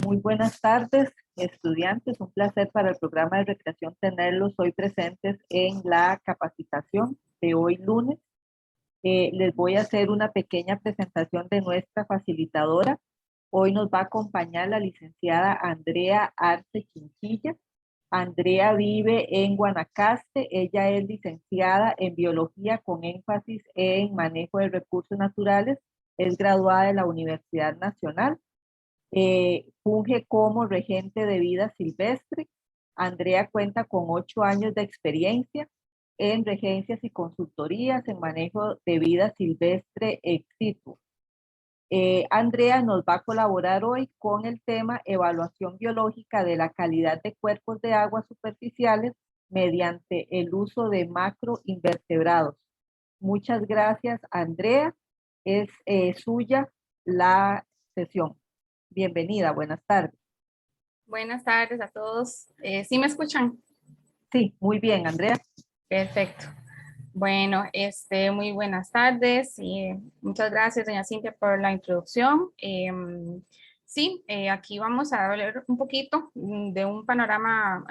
Muy buenas tardes, estudiantes. Un placer para el programa de recreación tenerlos hoy presentes en la capacitación de hoy lunes. Les voy a hacer una pequeña presentación de nuestra facilitadora. Hoy nos va a acompañar la licenciada Andrea Arce Chinchilla. Andrea vive en Guanacaste. Ella es licenciada en biología con énfasis en manejo de recursos naturales. Es graduada de la Universidad Nacional. Funge como regente de vida silvestre. Andrea cuenta con 8 años de experiencia en regencias y consultorías en manejo de vida silvestre ex situ. Andrea nos va a colaborar hoy con el tema evaluación biológica de la calidad de cuerpos de agua superficiales mediante el uso de macroinvertebrados. Muchas gracias, Andrea. Es suya la sesión. Bienvenida, buenas tardes. Buenas tardes a todos. ¿Sí me escuchan? Sí, muy bien, Andrea. Perfecto. Bueno, muy buenas tardes y muchas gracias, doña Cintia, por la introducción. Aquí vamos a hablar un poquito de un panorama,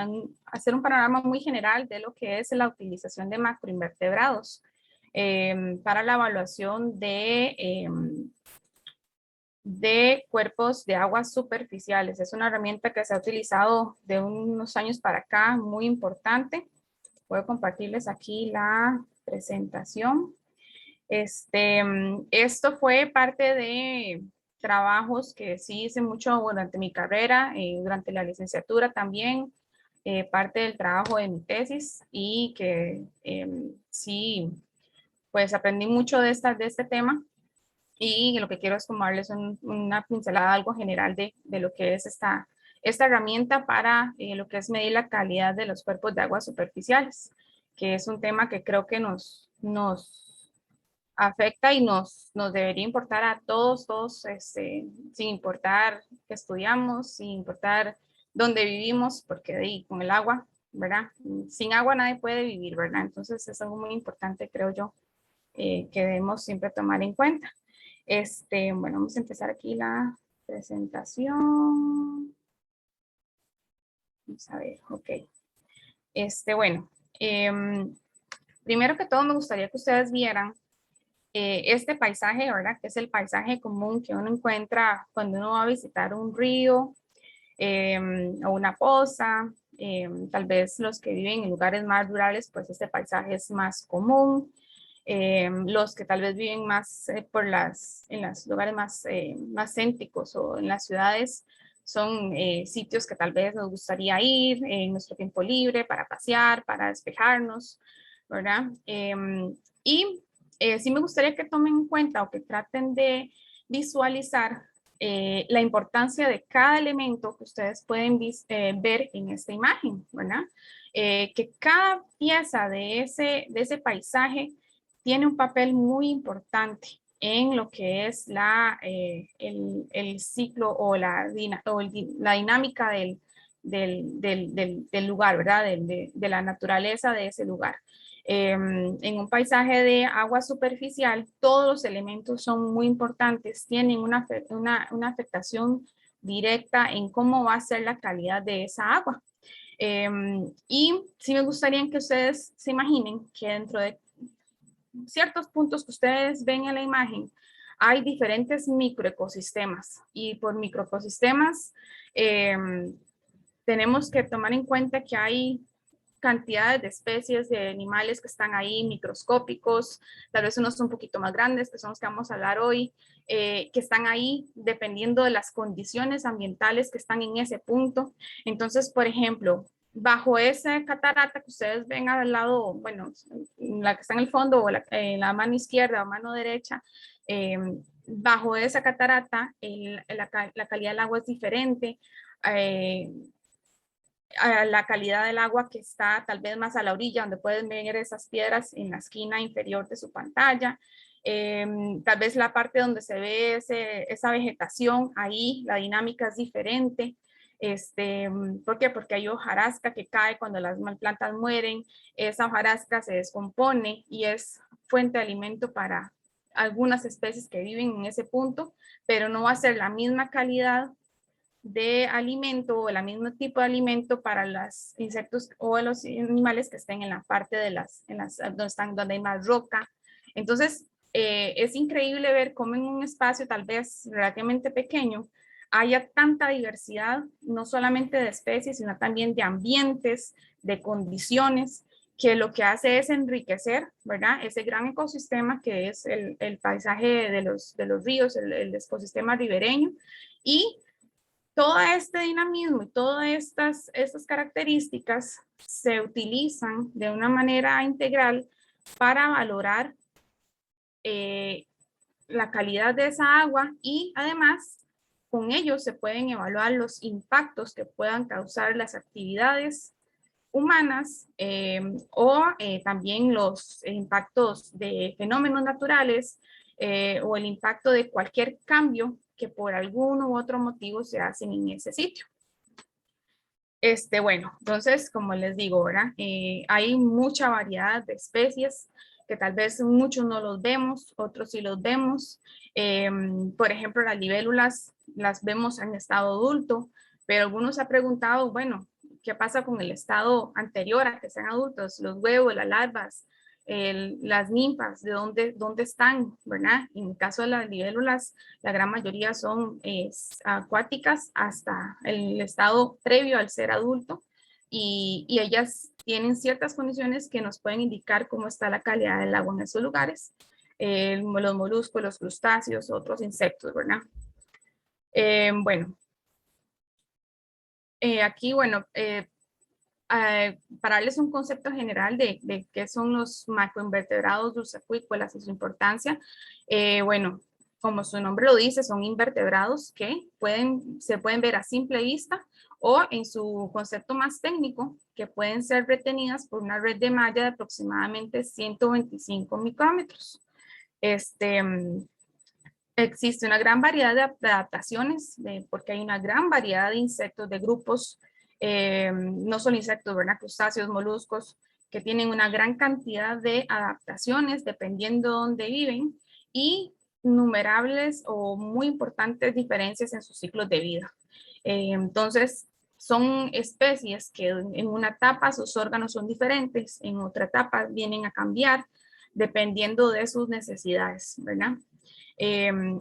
hacer un panorama muy general de lo que es la utilización de macroinvertebrados para la evaluación de cuerpos de aguas superficiales. Es una herramienta que se ha utilizado de unos años para acá, muy importante. Voy a compartirles aquí la presentación. Esto fue parte de trabajos que sí hice mucho durante mi carrera, durante la licenciatura también, parte del trabajo de mi tesis y que sí, pues aprendí mucho de este tema. Y lo que quiero es como darles una pincelada algo general de lo que es esta herramienta para lo que es medir la calidad de los cuerpos de aguas superficiales, que es un tema que creo que nos afecta y nos debería importar a todos, sin importar qué estudiamos, sin importar dónde vivimos, porque con el agua, ¿verdad? Sin agua nadie puede vivir, ¿verdad? Entonces es algo muy importante, creo yo, que debemos siempre tomar en cuenta. Bueno, vamos a empezar aquí la presentación. Vamos a ver, ok. Bueno, primero que todo me gustaría que ustedes vieran este paisaje, ¿verdad? Que es el paisaje común que uno encuentra cuando uno va a visitar un río o una poza. Tal vez los que viven en lugares más rurales, pues este paisaje es más común. Los que tal vez viven más en los lugares más céntricos o en las ciudades son sitios que tal vez nos gustaría ir en nuestro tiempo libre para pasear, para despejarnos, ¿verdad? Sí me gustaría que tomen en cuenta o que traten de visualizar la importancia de cada elemento que ustedes pueden ver en esta imagen, ¿verdad? Que cada pieza de ese paisaje tiene un papel muy importante en lo que es el ciclo o la dinámica del lugar, ¿verdad? De la naturaleza de ese lugar. En un paisaje de agua superficial, todos los elementos son muy importantes, tienen una afectación directa en cómo va a ser la calidad de esa agua. Y sí me gustaría que ustedes se imaginen que dentro de ciertos puntos que ustedes ven en la imagen, hay diferentes microecosistemas y por microecosistemas tenemos que tomar en cuenta que hay cantidades de especies de animales que están ahí microscópicos, tal vez unos un poquito más grandes, que son los que vamos a hablar hoy, que están ahí dependiendo de las condiciones ambientales que están en ese punto. Entonces, por ejemplo, bajo esa catarata que ustedes ven al lado, bueno, la que está en el fondo o en la mano izquierda o mano derecha, bajo esa catarata la calidad del agua es diferente. A la calidad del agua que está tal vez más a la orilla, donde pueden ver esas piedras en la esquina inferior de su pantalla. Tal vez la parte donde se ve esa vegetación, ahí la dinámica es diferente. ¿Por qué? Porque hay hojarasca que cae cuando las plantas mueren, esa hojarasca se descompone y es fuente de alimento para algunas especies que viven en ese punto, pero no va a ser la misma calidad de alimento o el mismo tipo de alimento para los insectos o los animales que estén en la parte de donde hay más roca. Entonces, es increíble ver cómo en un espacio tal vez relativamente pequeño haya tanta diversidad, no solamente de especies, sino también de ambientes, de condiciones, que lo que hace es enriquecer, ¿verdad? Ese gran ecosistema que es el paisaje de los ríos, el ecosistema ribereño, y todo este dinamismo y todas estas características se utilizan de una manera integral para valorar la calidad de esa agua y además con ello se pueden evaluar los impactos que puedan causar las actividades humanas o también los impactos de fenómenos naturales o el impacto de cualquier cambio que por algún u otro motivo se hacen en ese sitio. Bueno, entonces, como les digo, ¿verdad? Hay mucha variedad de especies que tal vez muchos no los vemos, otros sí los vemos. Por ejemplo, las libélulas las vemos en estado adulto, pero algunos se han preguntado, bueno, ¿qué pasa con el estado anterior a que sean adultos? Los huevos, las larvas, las ninfas, ¿de dónde están? ¿Verdad? En el caso de las libélulas, la gran mayoría son acuáticas hasta el estado previo al ser adulto y ellas tienen ciertas condiciones que nos pueden indicar cómo está la calidad del agua en esos lugares. Los moluscos, los crustáceos, otros insectos, ¿verdad? Bueno, aquí, bueno, para darles un concepto general de qué son los macroinvertebrados dulceacuícolas y su importancia, bueno, como su nombre lo dice, son invertebrados que se pueden ver a simple vista o en su concepto más técnico, que pueden ser retenidas por una red de malla de aproximadamente 125 micrómetros. Existe una gran variedad de adaptaciones, porque hay una gran variedad de insectos, de grupos, no solo insectos, ¿verdad? Crustáceos, moluscos, que tienen una gran cantidad de adaptaciones dependiendo de dónde viven y innumerables o muy importantes diferencias en sus ciclos de vida. Entonces, son especies que en una etapa sus órganos son diferentes, en otra etapa vienen a cambiar dependiendo de sus necesidades, ¿verdad?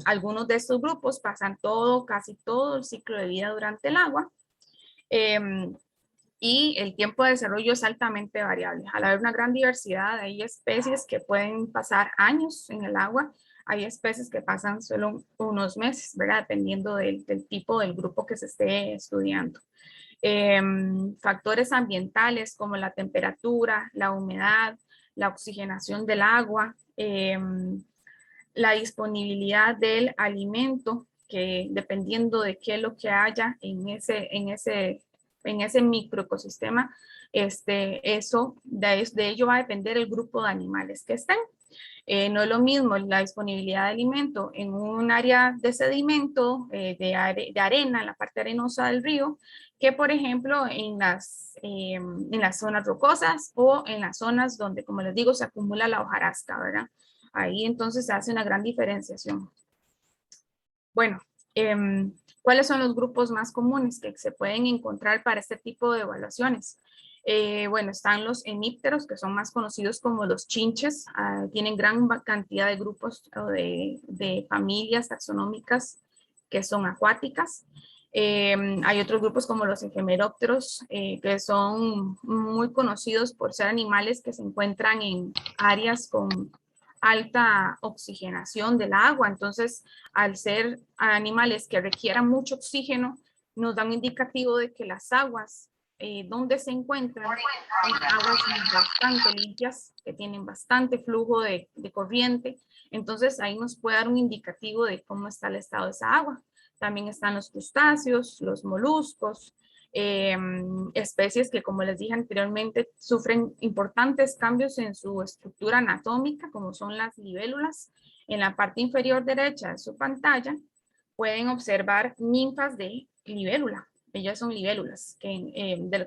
Algunos de estos grupos pasan casi todo el ciclo de vida durante el agua y el tiempo de desarrollo es altamente variable. Al haber una gran diversidad, hay especies que pueden pasar años en el agua, hay especies que pasan solo unos meses, ¿verdad? Dependiendo del tipo del grupo que se esté estudiando. Factores ambientales como la temperatura, la humedad, la oxigenación del agua, la disponibilidad del alimento, que dependiendo de qué es lo que haya en ese microecosistema, de ello va a depender el grupo de animales que estén. No es lo mismo la disponibilidad de alimento en un área de sedimento, de arena, en la parte arenosa del río, que por ejemplo en las zonas rocosas o en las zonas donde, como les digo, se acumula la hojarasca, ¿verdad? Ahí entonces se hace una gran diferenciación. Bueno, ¿cuáles son los grupos más comunes que se pueden encontrar para este tipo de evaluaciones? Bueno, están los hemípteros, que son más conocidos como los chinches. Tienen gran cantidad de grupos o de familias taxonómicas que son acuáticas. Hay otros grupos como los efemerópteros, que son muy conocidos por ser animales que se encuentran en áreas con alta oxigenación del agua. Entonces, al ser animales que requieran mucho oxígeno, nos da un indicativo de que las aguas donde se encuentran son aguas bastante limpias, que tienen bastante flujo de corriente. Entonces, ahí nos puede dar un indicativo de cómo está el estado de esa agua. También están los crustáceos, los moluscos, especies que, como les dije anteriormente, sufren importantes cambios en su estructura anatómica, como son las libélulas. En la parte inferior derecha de su pantalla pueden observar ninfas de libélula. Ellas son libélulas,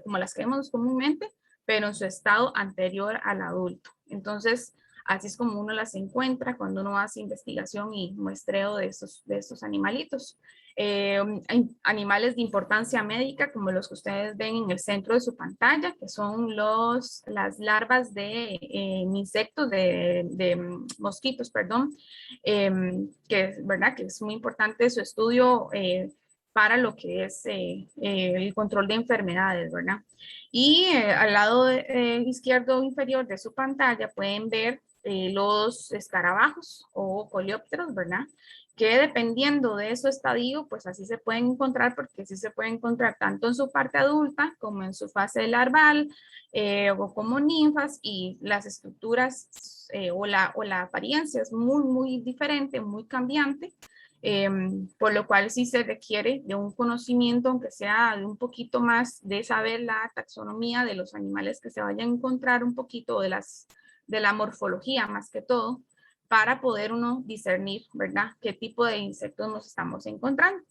como las que vemos comúnmente, pero en su estado anterior al adulto. Entonces, Así es como uno las encuentra cuando uno hace investigación y muestreo de estos animalitos. Hay animales de importancia médica, como los que ustedes ven en el centro de su pantalla, que son las larvas de insectos, de mosquitos, perdón, ¿verdad? Que es muy importante su estudio para lo que es el control de enfermedades, ¿verdad? Y al lado izquierdo inferior de su pantalla pueden ver los escarabajos o coleópteros, ¿verdad? Que dependiendo de su estadio, pues así se pueden encontrar, porque sí se pueden encontrar tanto en su parte adulta como en su fase larval, o como ninfas, y las estructuras o la apariencia es muy, muy diferente, muy cambiante. Por lo cual sí se requiere de un conocimiento, aunque sea de un poquito más de saber la taxonomía de los animales que se vayan a encontrar, un poquito de la morfología más que todo, para poder uno discernir, ¿verdad?, qué tipo de insectos nos estamos encontrando.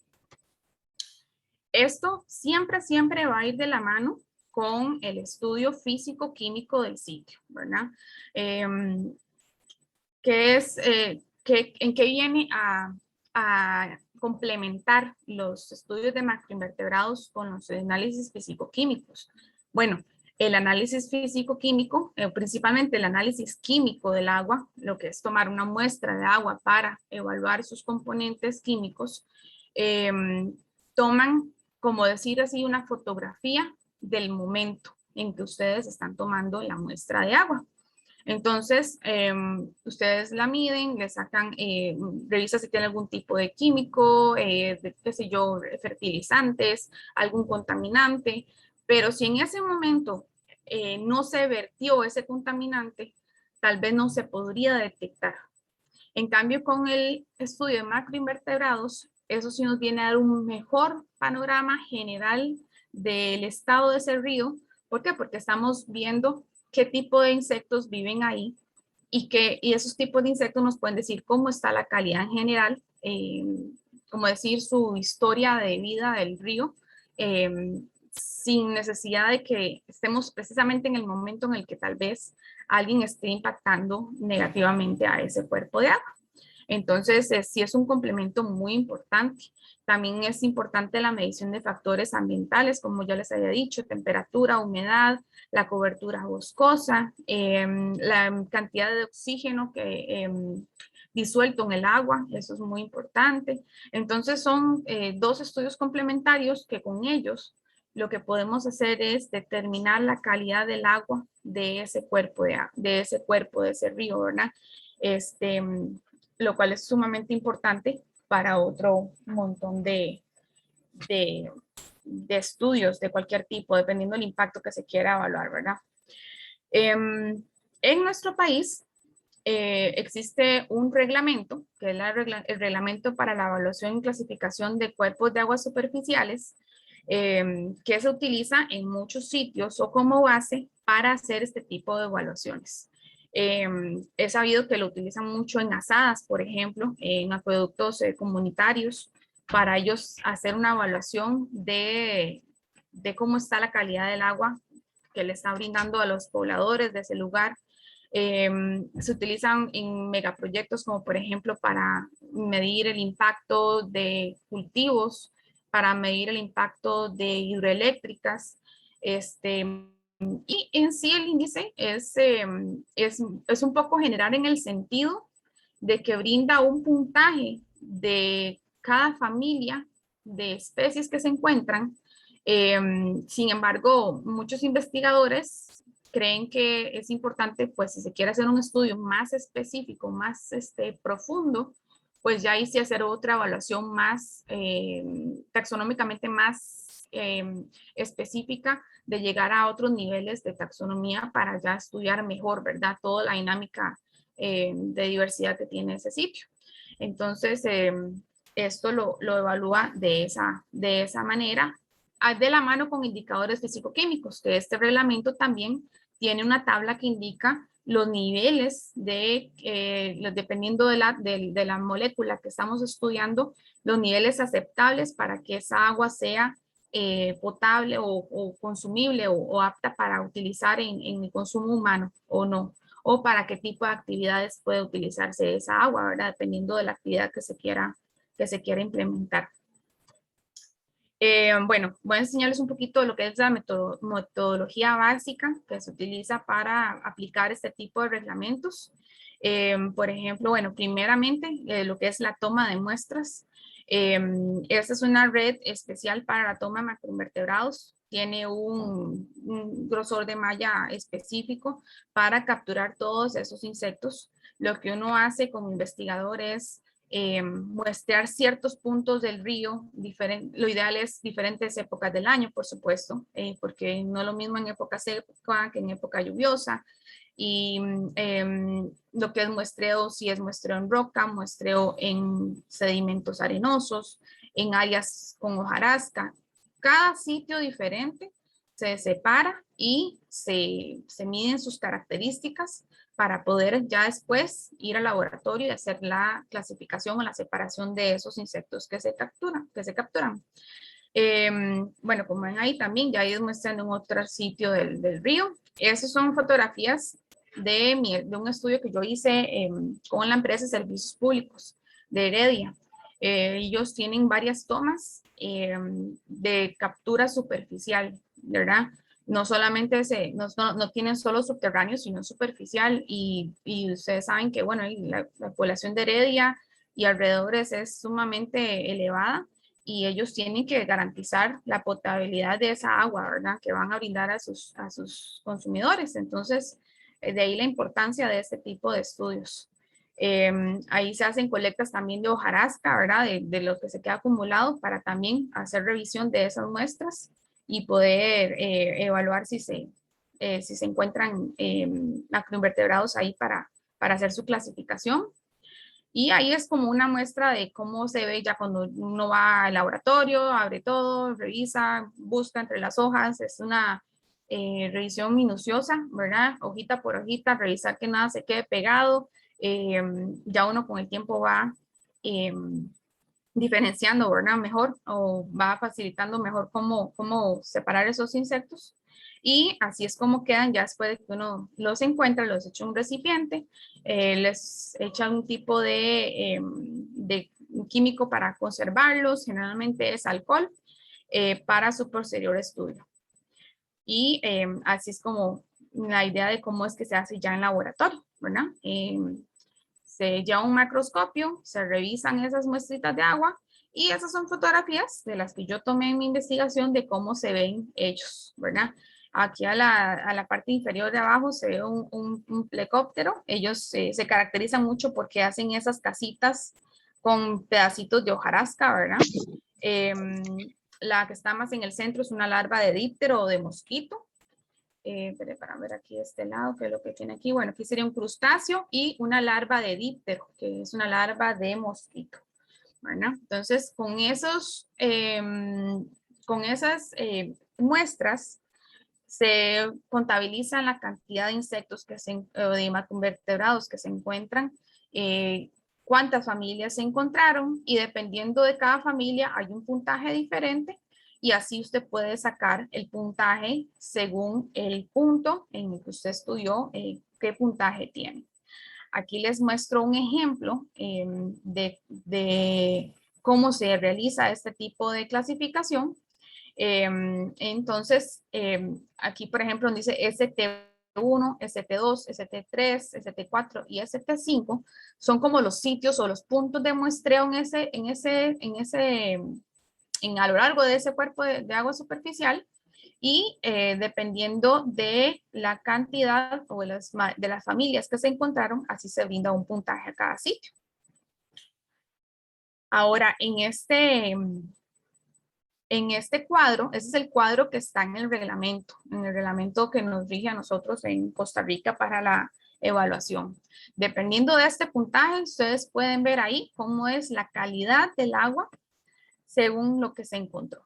Esto siempre, siempre va a ir de la mano con el estudio físico-químico del sitio, ¿verdad? ¿En qué viene a complementar los estudios de macroinvertebrados con los análisis físico-químicos? Bueno, el análisis físico-químico, principalmente el análisis químico del agua, lo que es tomar una muestra de agua para evaluar sus componentes químicos, toman, como decir así, una fotografía del momento en que ustedes están tomando la muestra de agua. Entonces, ustedes la miden, le sacan, revisa si tiene algún tipo de químico, qué sé yo, fertilizantes, algún contaminante, pero si en ese momento no se vertió ese contaminante, tal vez no se podría detectar. En cambio, con el estudio de macroinvertebrados, eso sí nos viene a dar un mejor panorama general del estado de ese río. ¿Por qué? Porque estamos viendo qué tipo de insectos viven ahí y esos tipos de insectos nos pueden decir cómo está la calidad en general, como decir su historia de vida del río, sin necesidad de que estemos precisamente en el momento en el que tal vez alguien esté impactando negativamente a ese cuerpo de agua. Entonces, sí es un complemento muy importante. También es importante la medición de factores ambientales, como ya les había dicho, temperatura, humedad, la cobertura boscosa, la cantidad de oxígeno que disuelto en el agua, eso es muy importante. Entonces, son dos estudios complementarios que con ellos lo que podemos hacer es determinar la calidad del agua de ese cuerpo de ese río, ¿verdad? Lo cual es sumamente importante para otro montón de estudios de cualquier tipo, dependiendo del impacto que se quiera evaluar, ¿verdad? En nuestro país existe un reglamento, que es el reglamento para la evaluación y clasificación de cuerpos de aguas superficiales, que se utiliza en muchos sitios o como base para hacer este tipo de evaluaciones. He sabido que lo utilizan mucho en asadas, por ejemplo, en acueductos comunitarios, para ellos hacer una evaluación de cómo está la calidad del agua que le está brindando a los pobladores de ese lugar. Se utilizan en megaproyectos como por ejemplo para medir el impacto de cultivos, para medir el impacto de hidroeléctricas, y en sí el índice es un poco general en el sentido de que brinda un puntaje de cada familia de especies que se encuentran. Sin embargo, muchos investigadores creen que es importante, pues si se quiere hacer un estudio más específico, más profundo, pues ya hice hacer otra evaluación más taxonómicamente más específica, de llegar a otros niveles de taxonomía para ya estudiar mejor, ¿verdad? Toda la dinámica de diversidad que tiene ese sitio. Entonces, esto lo evalúa de esa manera, de la mano con indicadores físico-químicos, que este reglamento también tiene una tabla que indica los niveles dependiendo de la molécula que estamos estudiando, los niveles aceptables para que esa agua sea potable o consumible o apta para utilizar en el consumo humano o no. o para qué tipo de actividades puede utilizarse esa agua, ¿verdad? Dependiendo de la actividad que se quiera implementar. Bueno, voy a enseñarles un poquito de lo que es la metodología básica que se utiliza para aplicar este tipo de reglamentos. Por ejemplo, bueno, primeramente lo que es la toma de muestras. Esta es una red especial para la toma de macroinvertebrados. Tiene un grosor de malla específico para capturar todos esos insectos. Lo que uno hace como investigador es muestrear ciertos puntos del río, lo ideal es diferentes épocas del año, por supuesto, porque no es lo mismo en época seca que en época lluviosa. Y lo que es muestreo, si es muestreo en roca, muestreo en sedimentos arenosos, en áreas con hojarasca. Cada sitio diferente se separa y se miden sus características para poder ya después ir al laboratorio y hacer la clasificación o la separación de esos insectos que se capturan. Bueno, como ven ahí también, ya ellos muestran en otro sitio del río. Esas son fotografías de un estudio que yo hice con la empresa de servicios públicos de Heredia. Ellos tienen varias tomas de captura superficial, ¿verdad? No solamente no tienen solo subterráneo, sino superficial. Y ustedes saben que, bueno, la población de Heredia y alrededores es sumamente elevada y ellos tienen que garantizar la potabilidad de esa agua, ¿verdad? Que van a brindar a sus consumidores. Entonces, de ahí la importancia de este tipo de estudios. Ahí se hacen colectas también de hojarasca, ¿verdad? De lo que se queda acumulado para también hacer revisión de esas muestras y poder evaluar si se encuentran macroinvertebrados ahí para hacer su clasificación. Y ahí es como una muestra de cómo se ve ya cuando uno va al laboratorio, abre todo, revisa, busca entre las hojas. Es una revisión minuciosa, ¿verdad? Hojita por hojita, revisar que nada se quede pegado. Ya uno con el tiempo va diferenciando, ¿verdad? Mejor o va facilitando mejor cómo separar esos insectos. Y así es como quedan ya después de que uno los encuentra, los echa en un recipiente, les echa un tipo de químico para conservarlos, generalmente es alcohol, para su posterior estudio. Y así es como la idea de cómo es que se hace ya en laboratorio, ¿verdad? Se lleva un macroscopio, se revisan esas muestritas de agua y esas son fotografías de las que yo tomé en mi investigación de cómo se ven ellos, ¿verdad? Aquí a la parte inferior de abajo se ve un plecóptero. Ellos se caracterizan mucho porque hacen esas casitas con pedacitos de hojarasca, ¿verdad? La que está más en el centro es una larva de díptero o de mosquito. Para ver aquí de este lado, qué es lo que tiene aquí. Bueno, aquí sería un crustáceo y una larva de díptero, que es una larva de mosquito. ¿Verdad? Entonces, con esas muestras, se contabiliza la cantidad de insectos de macroinvertebrados que se encuentran, cuántas familias se encontraron y dependiendo de cada familia hay un puntaje diferente y así usted puede sacar el puntaje según el punto en el que usted estudió, qué puntaje tiene. Aquí les muestro un ejemplo de cómo se realiza este tipo de clasificación. Entonces, aquí por ejemplo dice ST1, ST2, ST3, ST4 y ST5 son como los sitios o los puntos de muestreo a lo largo de ese cuerpo de agua superficial y dependiendo de la cantidad o de las familias que se encontraron, así se brinda un puntaje a cada sitio. Ahora, en este cuadro, ese es el cuadro que está en el reglamento que nos rige a nosotros en Costa Rica para la evaluación. Dependiendo de este puntaje, ustedes pueden ver ahí cómo es la calidad del agua según lo que se encontró.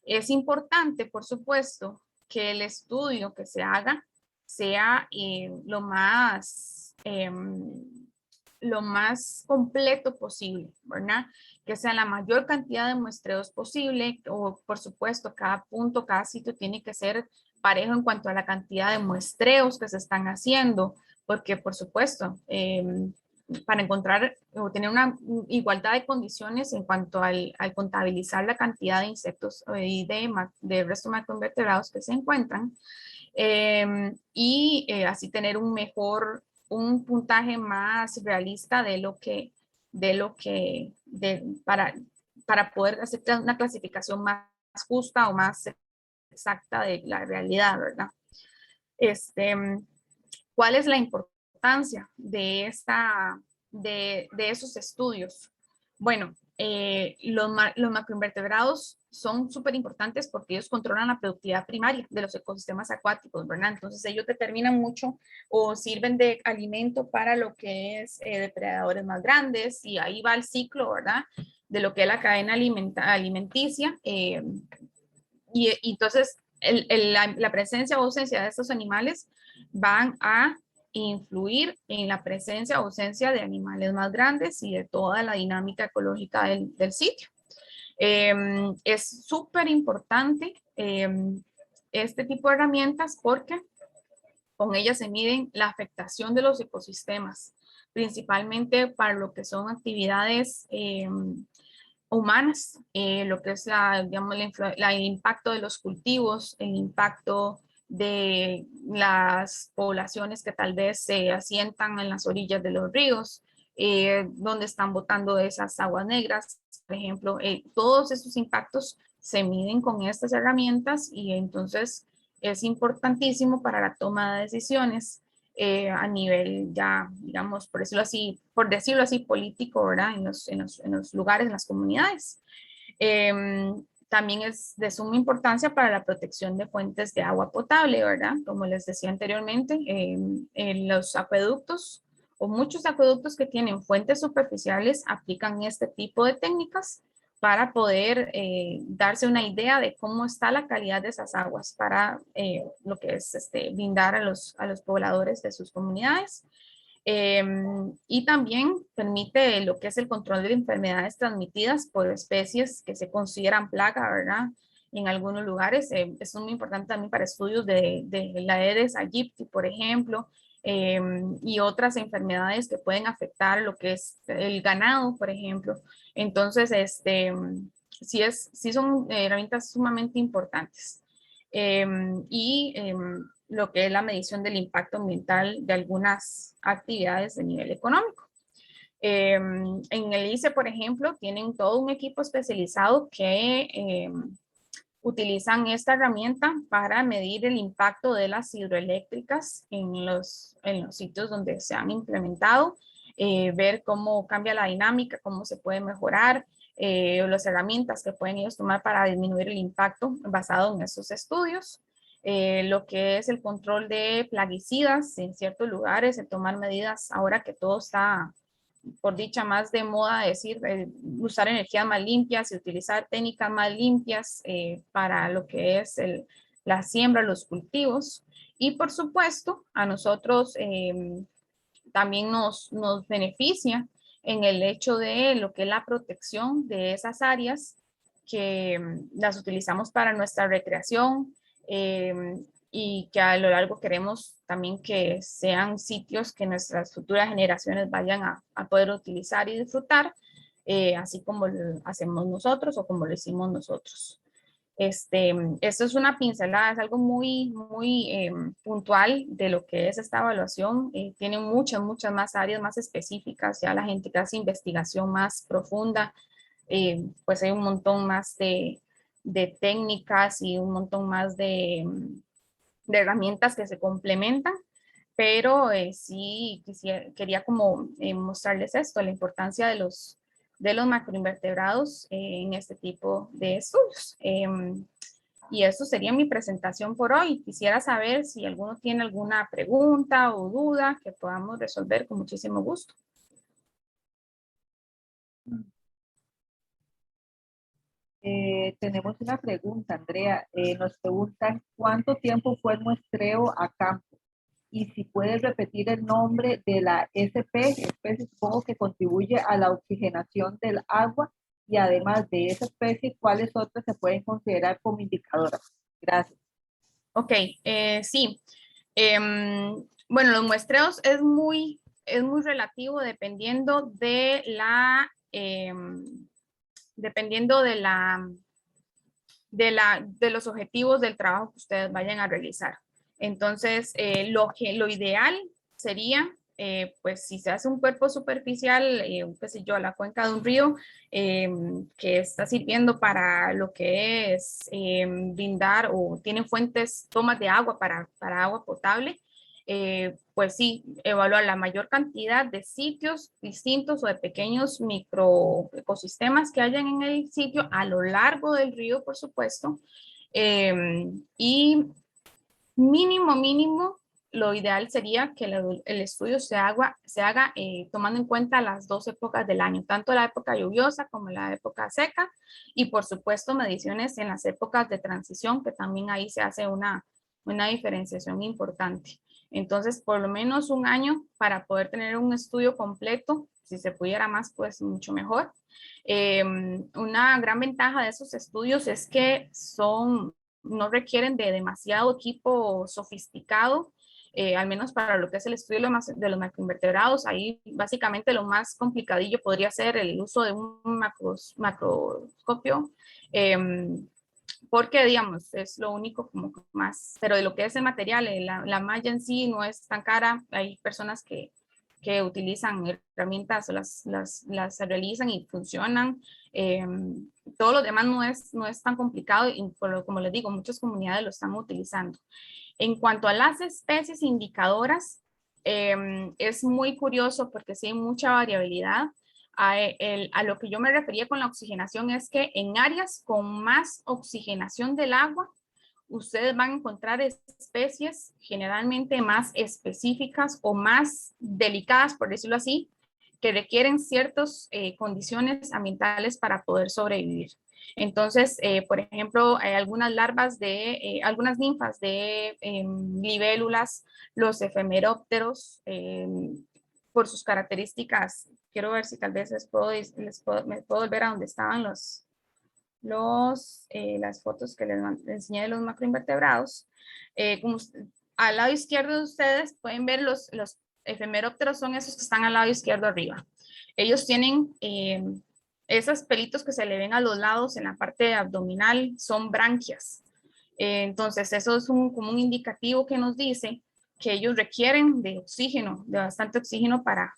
Es importante, por supuesto, que el estudio que se haga sea lo más completo posible, ¿verdad? Que sea la mayor cantidad de muestreos posible, o por supuesto, cada punto, cada sitio tiene que ser parejo en cuanto a la cantidad de muestreos que se están haciendo, porque por supuesto, para encontrar o tener una igualdad de condiciones en cuanto al contabilizar la cantidad de insectos y de restos macroinvertebrados que se encuentran, así tener un puntaje más realista para poder hacer una clasificación más justa o más exacta de la realidad, ¿verdad? ¿Cuál es la importancia de esos estudios? Bueno, los macroinvertebrados son súper importantes porque ellos controlan la productividad primaria de los ecosistemas acuáticos, ¿verdad? Entonces ellos determinan mucho o sirven de alimento para lo que es depredadores más grandes, y ahí va el ciclo, ¿verdad? De lo que es la cadena alimenticia. Y entonces la presencia o ausencia de estos animales van a influir en la presencia o ausencia de animales más grandes y de toda la dinámica ecológica del sitio. Es súper importante este tipo de herramientas porque con ellas se miden la afectación de los ecosistemas, principalmente para lo que son actividades humanas, lo que es digamos, el impacto de los cultivos, el impacto de las poblaciones que tal vez se asientan en las orillas de los ríos, donde están botando esas aguas negras, por ejemplo. Todos esos impactos se miden con estas herramientas, y entonces es importantísimo para la toma de decisiones a nivel ya, digamos, por decirlo así, político, ¿verdad? En los lugares, en las comunidades. También es de suma importancia para la protección de fuentes de agua potable, ¿verdad? Como les decía anteriormente, en los acueductos o muchos acueductos que tienen fuentes superficiales aplican este tipo de técnicas para poder darse una idea de cómo está la calidad de esas aguas para lo que es brindar a los pobladores de sus comunidades. Y también permite lo que es el control de enfermedades transmitidas por especies que se consideran plaga, ¿verdad? En algunos lugares, es muy importante también para estudios de la Aedes aegypti, por ejemplo, y otras enfermedades que pueden afectar lo que es el ganado, por ejemplo. Entonces, sí son herramientas sumamente importantes. Lo que es la medición del impacto ambiental de algunas actividades de nivel económico. En el ICE, por ejemplo, tienen todo un equipo especializado que utilizan esta herramienta para medir el impacto de las hidroeléctricas en los sitios donde se han implementado, ver cómo cambia la dinámica, cómo se puede mejorar, las herramientas que pueden ellos tomar para disminuir el impacto basado en esos estudios. Lo que es el control de plaguicidas en ciertos lugares, el tomar medidas ahora que todo está, por dicha, más de moda, decir, usar energías más limpias y utilizar técnicas más limpias para lo que es la siembra, los cultivos. Y por supuesto, a nosotros también nos beneficia en el hecho de lo que es la protección de esas áreas que las utilizamos para nuestra recreación, y que a lo largo queremos también que sean sitios que nuestras futuras generaciones vayan a poder utilizar y disfrutar, así como lo hacemos nosotros o como lo hicimos nosotros. Esto es una pincelada, es algo muy, muy puntual de lo que es esta evaluación. Tiene muchas más áreas más específicas. Ya la gente que hace investigación más profunda, pues hay un montón más de técnicas y un montón más de herramientas que se complementan. Pero sí quería como mostrarles esto, la importancia de los macroinvertebrados en este tipo de estudios. Y eso sería mi presentación por hoy. Quisiera saber si alguno tiene alguna pregunta o duda que podamos resolver con muchísimo gusto. Tenemos una pregunta, Andrea. Nos preguntan cuánto tiempo fue el muestreo a campo y si puedes repetir el nombre de la especie supongo que contribuye a la oxigenación del agua, y además de esa especie, ¿cuáles otras se pueden considerar como indicadoras? Gracias. Ok, sí. Bueno, los muestreos es muy relativo dependiendo de dependiendo de los objetivos del trabajo que ustedes vayan a realizar. Entonces, lo ideal sería, pues si se hace un cuerpo superficial, qué sé yo, la cuenca de un río, que está sirviendo para lo que es brindar o tiene fuentes, tomas de agua para agua potable, pues sí, evaluar la mayor cantidad de sitios distintos o de pequeños microecosistemas que hayan en el sitio a lo largo del río, por supuesto, y mínimo, lo ideal sería que el estudio se haga tomando en cuenta las dos épocas del año, tanto la época lluviosa como la época seca, y por supuesto mediciones en las épocas de transición, que también ahí se hace una diferenciación importante. Entonces, por lo menos un año para poder tener un estudio completo, si se pudiera más, pues mucho mejor. Una gran ventaja de esos estudios es que no requieren de demasiado equipo sofisticado, al menos para lo que es el estudio de los macroinvertebrados. Ahí básicamente lo más complicadillo podría ser el uso de un macroscopio, porque digamos es lo único como más, pero de lo que es el material, la malla en sí no es tan cara. Hay personas que utilizan herramientas, las realizan y funcionan. Todo lo demás no es tan complicado y como les digo, muchas comunidades lo están utilizando. En cuanto a las especies indicadoras, es muy curioso porque sí hay mucha variabilidad. A lo que yo me refería con la oxigenación es que en áreas con más oxigenación del agua, ustedes van a encontrar especies generalmente más específicas o más delicadas, por decirlo así, que requieren ciertas condiciones ambientales para poder sobrevivir. Entonces, por ejemplo, hay algunas algunas ninfas de libélulas, los efemerópteros, por sus características. Quiero ver si tal vez me puedo volver a donde estaban las fotos que les enseñé de los macroinvertebrados. Al lado izquierdo de ustedes pueden ver los efemerópteros, son esos que están al lado izquierdo arriba. Ellos tienen esos pelitos que se le ven a los lados en la parte abdominal, son branquias. Entonces, eso es como un indicativo que nos dice que ellos requieren de oxígeno, de bastante oxígeno para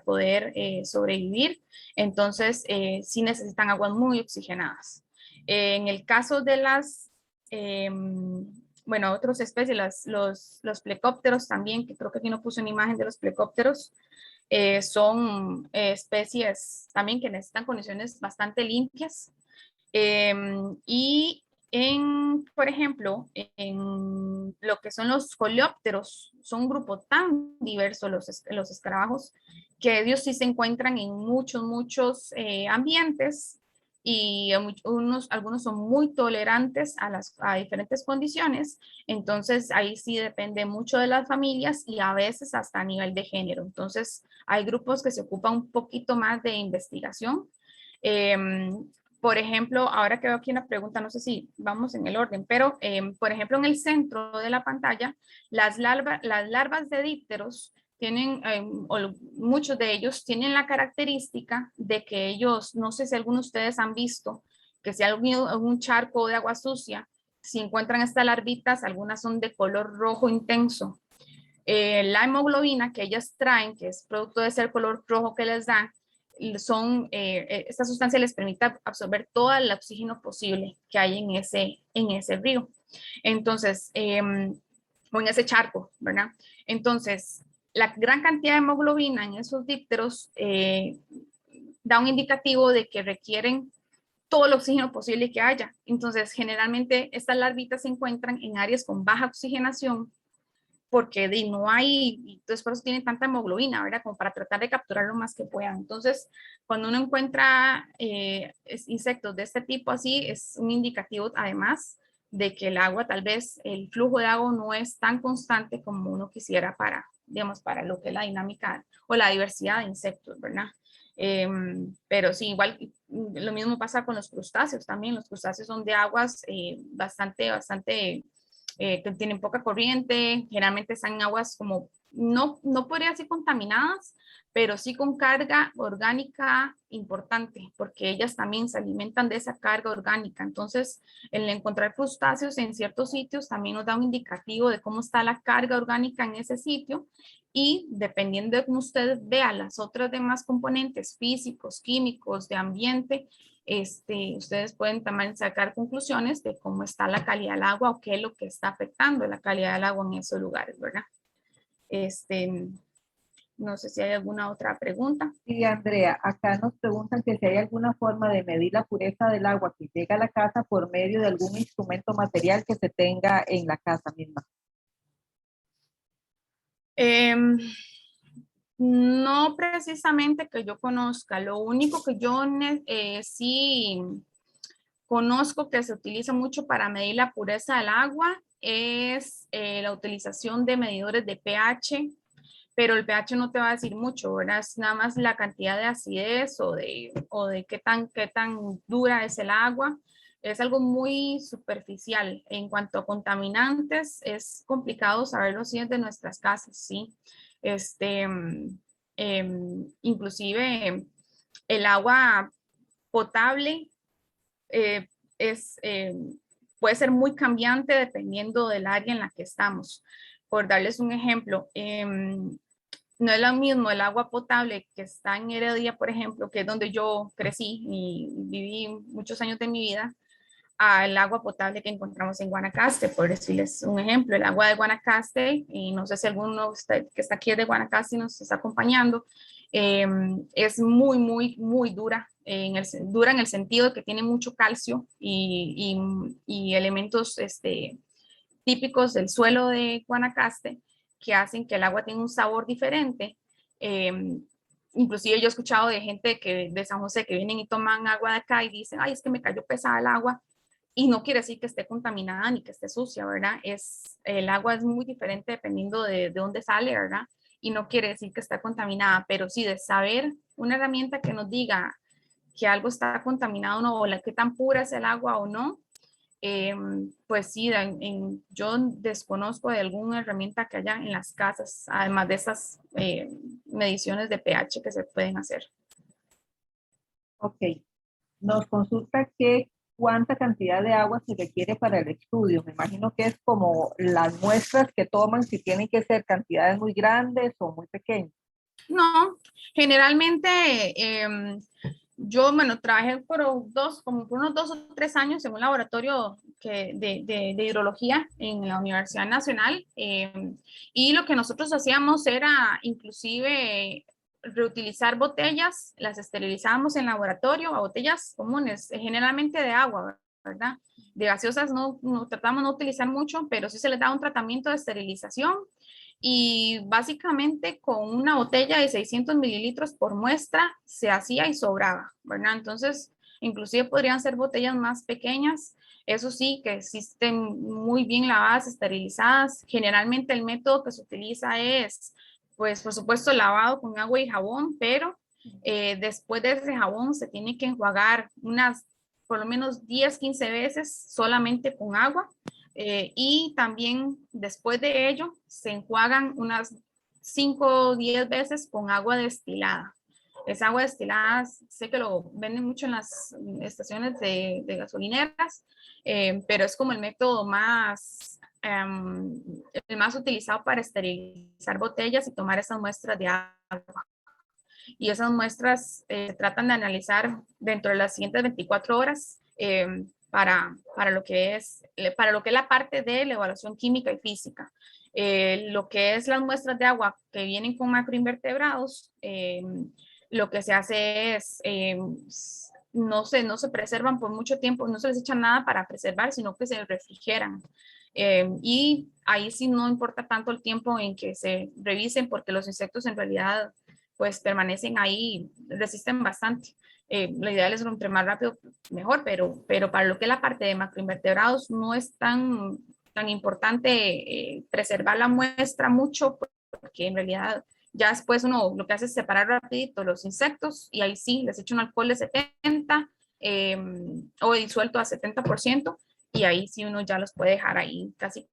poder sobrevivir. Entonces, sí necesitan aguas muy oxigenadas. En el caso de bueno, otras especies, los plecópteros también, que creo que aquí no puse una imagen de los plecópteros, son especies también que necesitan condiciones bastante limpias. Y por ejemplo, en lo que son los coleópteros, son un grupo tan diverso, los escarabajos, que ellos sí se encuentran en muchos ambientes, y algunos son muy tolerantes a diferentes condiciones. Entonces ahí sí depende mucho de las familias y a veces hasta a nivel de género. Entonces hay grupos que se ocupan un poquito más de investigación. Por ejemplo, ahora que veo aquí una pregunta, no sé si vamos en el orden, pero por ejemplo en el centro de la pantalla, las larvas de dípteros tienen, o muchos de ellos tienen la característica de que ellos, no sé si algunos de ustedes han visto, que si hay algún charco de agua sucia, si encuentran estas larvitas, algunas son de color rojo intenso. La hemoglobina que ellas traen, que es producto de ese color rojo que les dan, esta sustancia les permite absorber todo el oxígeno posible que hay en ese río. Entonces, o en ese charco, ¿verdad? Entonces, la gran cantidad de hemoglobina en esos dípteros da un indicativo de que requieren todo el oxígeno posible que haya. Entonces, generalmente estas larvitas se encuentran en áreas con baja oxigenación, porque no hay, entonces por eso tienen tanta hemoglobina, ¿verdad? Como para tratar de capturar lo más que puedan. Entonces, cuando uno encuentra insectos de este tipo así, es un indicativo además de que el agua, tal vez el flujo de agua no es tan constante como uno quisiera digamos, para lo que es la dinámica o la diversidad de insectos, ¿verdad? Pero sí, igual lo mismo pasa con los crustáceos también. Los crustáceos son de aguas bastante que tienen poca corriente, generalmente están en aguas como no podría ser contaminadas, pero sí con carga orgánica importante, porque ellas también se alimentan de esa carga orgánica. Entonces, el encontrar crustáceos en ciertos sitios también nos da un indicativo de cómo está la carga orgánica en ese sitio, y dependiendo de cómo usted vea las otras demás componentes físicos, químicos, de ambiente, ustedes pueden también sacar conclusiones de cómo está la calidad del agua o qué es lo que está afectando la calidad del agua en esos lugares, ¿verdad? No sé si hay alguna otra pregunta. Sí, Andrea, acá nos preguntan que si hay alguna forma de medir la pureza del agua que llega a la casa por medio de algún instrumento material que se tenga en la casa misma. No precisamente que yo conozca. Lo único que yo sí conozco que se utiliza mucho para medir la pureza del agua es la utilización de medidores de pH, pero el pH no te va a decir mucho, ¿verdad? Es nada más la cantidad de acidez o de qué tan dura es el agua. Es algo muy superficial. En cuanto a contaminantes, es complicado saberlo si es de nuestras casas, ¿sí? Inclusive el agua potable eh, es, puede ser muy cambiante dependiendo del área en la que estamos. Por darles un ejemplo, no es lo mismo el agua potable que está en Heredia, por ejemplo, que es donde yo crecí y viví muchos años de mi vida, al agua potable que encontramos en Guanacaste, por decirles un ejemplo. El agua de Guanacaste, y no sé si alguno que está aquí de Guanacaste nos está acompañando, es muy dura. Dura en el sentido de que tiene mucho calcio y elementos típicos del suelo de Guanacaste que hacen que el agua tenga un sabor diferente. Inclusive yo he escuchado de gente de San José que vienen y toman agua de acá y dicen, ay, es que me cayó pesada el agua, y no quiere decir que esté contaminada ni que esté sucia, ¿verdad? El agua es muy diferente dependiendo de dónde sale, ¿verdad? Y no quiere decir que está contaminada, pero sí de saber una herramienta que nos diga que algo está contaminado o no, o qué tan pura es el agua o no, pues sí, yo desconozco de alguna herramienta que haya en las casas, además de esas mediciones de pH que se pueden hacer. Ok. Nos consulta que cuánta cantidad de agua se requiere para el estudio. Me imagino que es como las muestras que toman, si tienen que ser cantidades muy grandes o muy pequeñas. No, generalmente yo, bueno, trabajé como por unos 2 o 3 años en un laboratorio de hidrología en la Universidad Nacional, y lo que nosotros hacíamos era inclusive reutilizar botellas, las esterilizábamos en laboratorio a botellas comunes, generalmente de agua, ¿verdad? De gaseosas no tratamos de no utilizar mucho, pero sí se les da un tratamiento de esterilización, y básicamente con una botella de 600 mililitros por muestra se hacía y sobraba, ¿verdad? Entonces, inclusive podrían ser botellas más pequeñas, eso sí, que existen muy bien lavadas, esterilizadas. Generalmente el método que se utiliza es, pues, por supuesto, lavado con agua y jabón, pero después de ese jabón se tiene que enjuagar por lo menos 10, 15 veces solamente con agua, y también después de ello se enjuagan unas 5 o 10 veces con agua destilada. Esa agua destilada sé que lo venden mucho en las estaciones de gasolineras, pero es como el método el más utilizado para esterilizar botellas y tomar esas muestras de agua. Y esas muestras se tratan de analizar dentro de las siguientes 24 horas, para lo que es la parte de la evaluación química y física. Lo que es las muestras de agua que vienen con macroinvertebrados, lo que se hace es, no se preservan por mucho tiempo, no se les echa nada para preservar, sino que se refrigeran. Y ahí sí no importa tanto el tiempo en que se revisen, porque los insectos en realidad pues permanecen ahí, resisten bastante. Lo ideal es entre más rápido mejor, pero para lo que es la parte de macroinvertebrados no es tan importante preservar la muestra mucho, porque en realidad ya después uno lo que hace es separar rapidito los insectos, y ahí sí les echo un alcohol de 70, o disuelto a 70%, y ahí sí uno ya los puede dejar ahí casi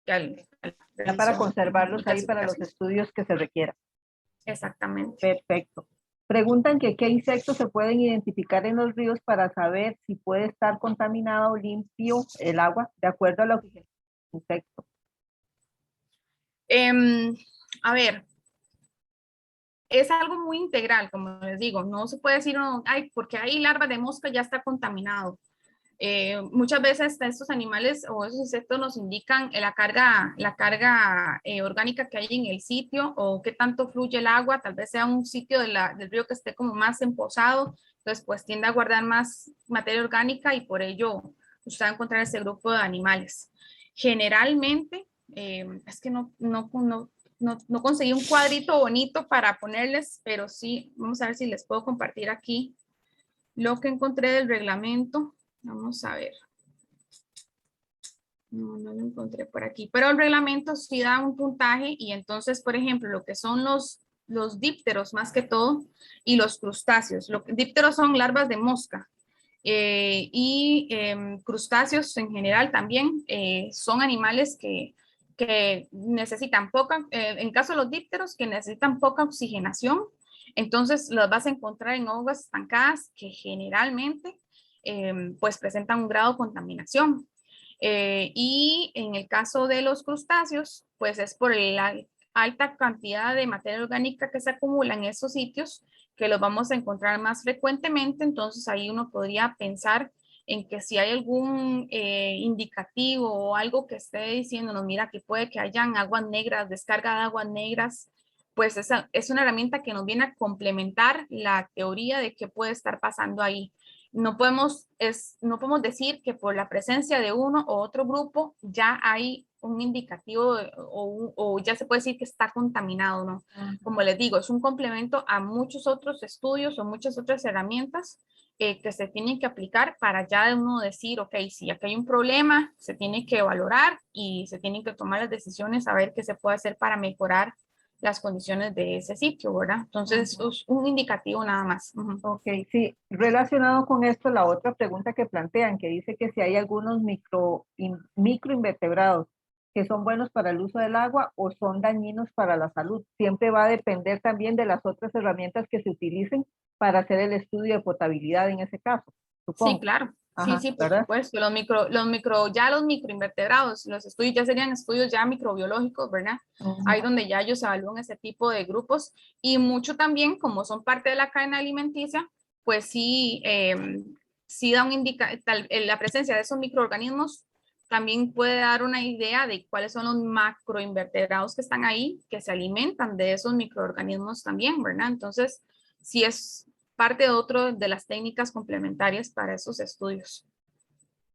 Ya para conservarlos ahí para los clasificación. estudios que se requieran. Exactamente. Perfecto. Preguntan que qué insectos se pueden identificar en los ríos para saber si puede estar contaminado o limpio el agua de acuerdo a la oxigenación del insecto. A ver, es algo muy integral, como les digo, no se puede decir, no, ay, porque hay larvas de mosca ya está contaminado. Muchas veces estos animales o esos insectos nos indican la carga orgánica que hay en el sitio o qué tanto fluye el agua, tal vez sea un sitio del río que esté como más emposado, entonces pues tiende a guardar más materia orgánica y por ello usted va a encontrar ese grupo de animales. Generalmente, es que no conseguí un cuadrito bonito para ponerles, pero sí, vamos a ver si les puedo compartir aquí lo que encontré del reglamento. Vamos a ver. No lo encontré por aquí, pero el reglamento sí da un puntaje y entonces, por ejemplo, lo que son los dípteros más que todo y los crustáceos. Los dípteros son larvas de mosca crustáceos en general también son animales que necesitan poca, en caso de los dípteros, que necesitan poca oxigenación. Entonces los vas a encontrar en aguas estancadas que generalmente pues presentan un grado de contaminación. Y en el caso de los crustáceos, pues es por la alta cantidad de materia orgánica que se acumula en esos sitios que los vamos a encontrar más frecuentemente. Entonces ahí uno podría pensar en que si hay algún indicativo o algo que esté diciéndonos, mira, que puede que hayan aguas negras, descarga de aguas negras, pues esa es una herramienta que nos viene a complementar la teoría de qué puede estar pasando ahí. No podemos decir que por la presencia de uno o otro grupo ya hay un indicativo o ya se puede decir que está contaminado, ¿no? Como les digo, es un complemento a muchos otros estudios o muchas otras herramientas que se tienen que aplicar para ya uno decir, ok, si aquí hay un problema, se tiene que valorar y se tienen que tomar las decisiones a ver qué se puede hacer para mejorar las condiciones de ese sitio, ¿verdad? Entonces, es un indicativo nada más. Ok, sí. Relacionado con esto, la otra pregunta que plantean, que dice que si hay algunos microinvertebrados que son buenos para el uso del agua o son dañinos para la salud. Siempre va a depender también de las otras herramientas que se utilicen para hacer el estudio de potabilidad en ese caso, Sí, supongo. claro. Ajá, Sí, por ¿verdad? supuesto. Los microinvertebrados, los estudios ya serían estudios ya microbiológicos, ¿verdad? Ahí donde ya ellos evalúan ese tipo de grupos y mucho también, como son parte de la cadena alimenticia, pues sí, sí da la presencia de esos microorganismos también puede dar una idea de cuáles son los macroinvertebrados que están ahí, que se alimentan de esos microorganismos también, ¿verdad? Entonces, sí es parte de otro de las técnicas complementarias para esos estudios.